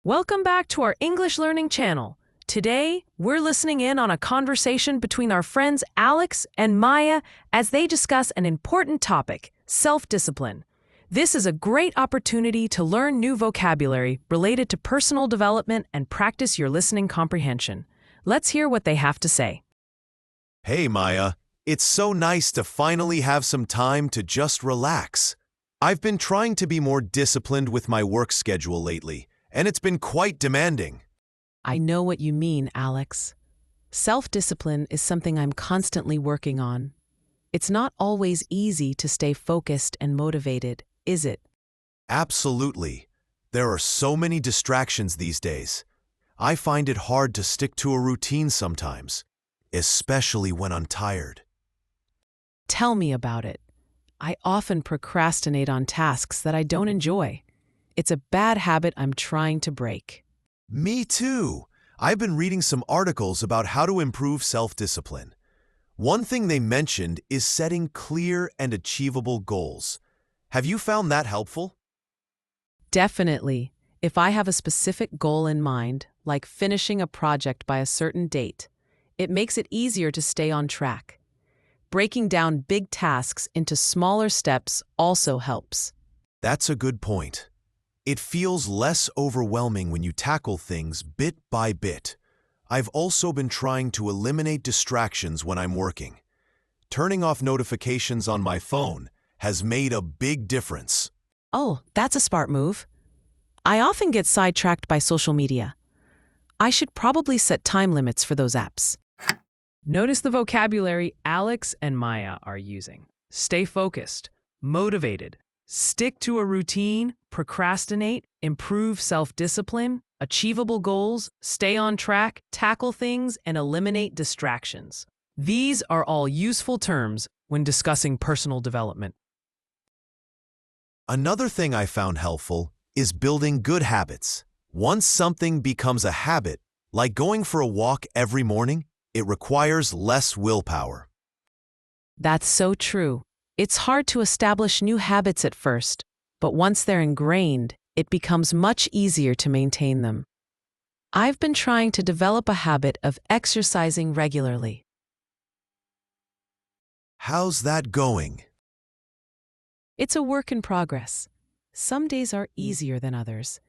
Welcome back to our English Learning channel. Today, we're listening in on a conversation between our friends Alex and Maya as they discuss an important topic, self-discipline. This is a great opportunity to learn new vocabulary related to personal development and practice your listening comprehension. Let's hear what they have to say. Hey Maya, it's so nice to finally have some time to just relax. I've been trying to be more disciplined with my work schedule lately, and it's been quite demanding. I know what you mean, Alex. Self-discipline is something I'm constantly working on. It's not always easy to stay focused and motivated, is it? Absolutely. There are so many distractions these days. I find it hard to stick to a routine sometimes, especially when I'm tired. Tell me about it. I often procrastinate on tasks that I don't enjoy. It's a bad habit I'm trying to break. Me too. I've been reading some articles about how to improve self-discipline. One thing they mentioned is setting clear and achievable goals. Have you found that helpful? Definitely. If I have a specific goal in mind, like finishing a project by a certain date, it makes it easier to stay on track. Breaking down big tasks into smaller steps also helps. That's a good point. It feels less overwhelming when you tackle things bit by bit. I've also been trying to eliminate distractions when I'm working. Turning off notifications on my phone has made a big difference. Oh, that's a smart move. I often get sidetracked by social media. I should probably set time limits for those apps. Notice the vocabulary Alex and Maya are using. Stay focused, motivated, stick to a routine, procrastinate, improve self-discipline, achievable goals, stay on track, tackle things, and eliminate distractions. These are all useful terms when discussing personal development. Another thing I found helpful is building good habits. Once something becomes a habit, like going for a walk every morning, it requires less willpower. That's so true. It's hard to establish new habits at first, but once they're ingrained, it becomes much easier to maintain them. I've been trying to develop a habit of exercising regularly. How's that going? It's a work in progress. Some days are easier than others,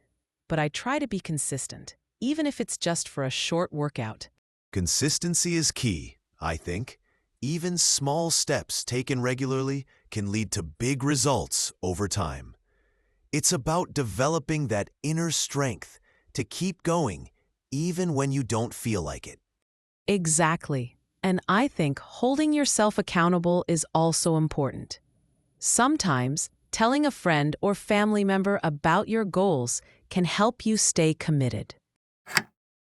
but I try to be consistent, even if it's just for a short workout. Consistency is key, I think. Even small steps taken regularly can lead to big results over time. It's about developing that inner strength to keep going even when you don't feel like it. Exactly. And I think holding yourself accountable is also important. Sometimes, telling a friend or family member about your goals can help you stay committed.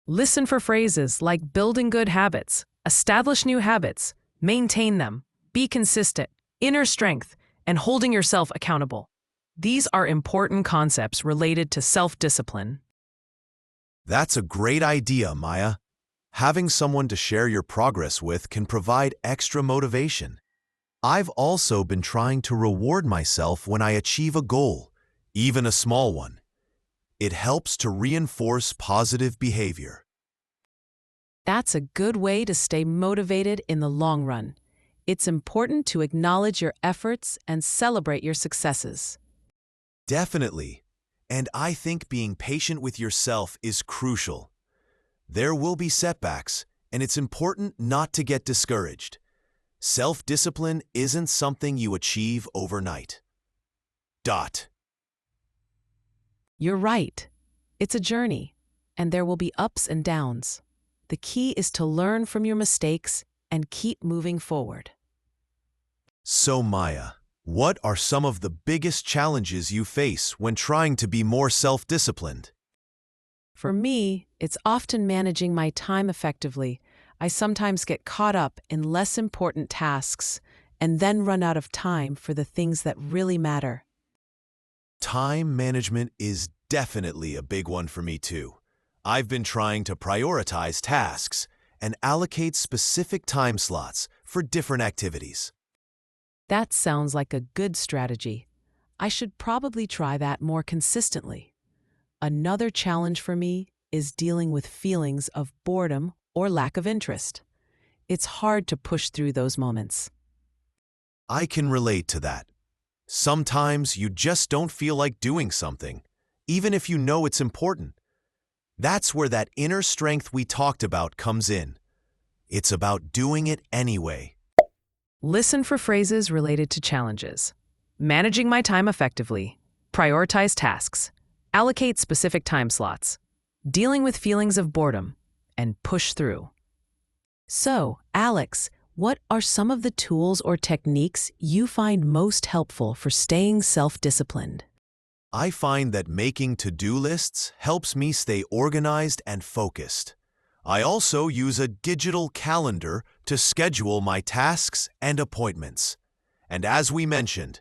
Listen for phrases like building good habits, establish new habits, maintain them, be consistent, inner strength, and holding yourself accountable. These are important concepts related to self-discipline. That's a great idea, Maya. Having someone to share your progress with can provide extra motivation. I've also been trying to reward myself when I achieve a goal, even a small one. It helps to reinforce positive behavior. That's a good way to stay motivated in the long run. It's important to acknowledge your efforts and celebrate your successes. Definitely. And I think being patient with yourself is crucial. There will be setbacks, and it's important not to get discouraged. Self-discipline isn't something you achieve overnight. You're right. It's a journey, and there will be ups and downs. The key is to learn from your mistakes and keep moving forward. So Maya, what are some of the biggest challenges you face when trying to be more self-disciplined? For me, it's often managing my time effectively. I sometimes get caught up in less important tasks and then run out of time for the things that really matter. Time management is definitely a big one for me too. I've been trying to prioritize tasks and allocate specific time slots for different activities. That sounds like a good strategy. I should probably try that more consistently. Another challenge for me is dealing with feelings of boredom or lack of interest. It's hard to push through those moments. I can relate to that. Sometimes you just don't feel like doing something, even if you know it's important. That's where that inner strength we talked about comes in. It's about doing it anyway. Listen for phrases related to challenges. Managing my time effectively. Prioritize tasks. Allocate specific time slots. Dealing with feelings of boredom. And push through. So, Alex, what are some of the tools or techniques you find most helpful for staying self-disciplined? I find that making to-do lists helps me stay organized and focused. I also use a digital calendar to schedule my tasks and appointments. And as we mentioned,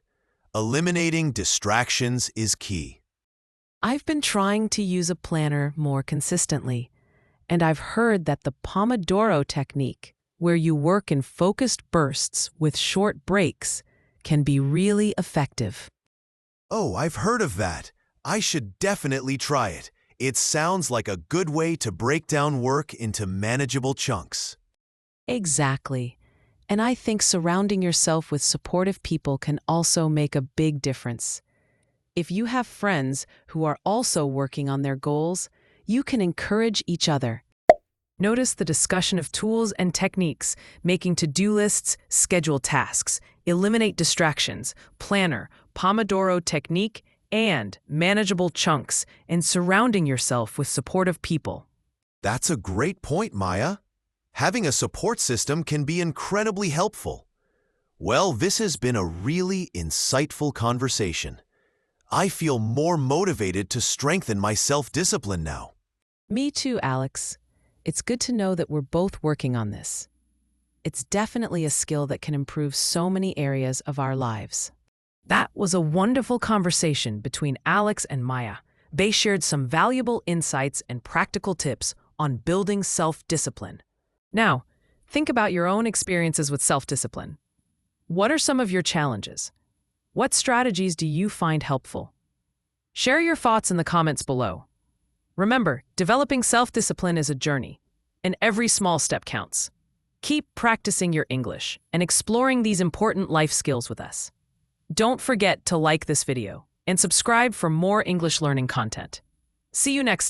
eliminating distractions is key. I've been trying to use a planner more consistently, and I've heard that the Pomodoro technique, where you work in focused bursts with short breaks, can be really effective. Oh, I've heard of that. I should definitely try it. It sounds like a good way to break down work into manageable chunks. Exactly. And I think surrounding yourself with supportive people can also make a big difference. If you have friends who are also working on their goals, you can encourage each other. Notice the discussion of tools and techniques, making to-do lists, schedule tasks, eliminate distractions, planner, Pomodoro technique, and manageable chunks, and surrounding yourself with supportive people. That's a great point, Maya. Having a support system can be incredibly helpful. Well, this has been a really insightful conversation. I feel more motivated to strengthen my self-discipline now. Me too, Alex. It's good to know that we're both working on this. It's definitely a skill that can improve so many areas of our lives. That was a wonderful conversation between Alex and Maya. They shared some valuable insights and practical tips on building self-discipline. Now, think about your own experiences with self-discipline. What are some of your challenges? What strategies do you find helpful? Share your thoughts in the comments below. Remember, developing self-discipline is a journey, and every small step counts. Keep practicing your English and exploring these important life skills with us. Don't forget to like this video and subscribe for more English learning content. See you next time.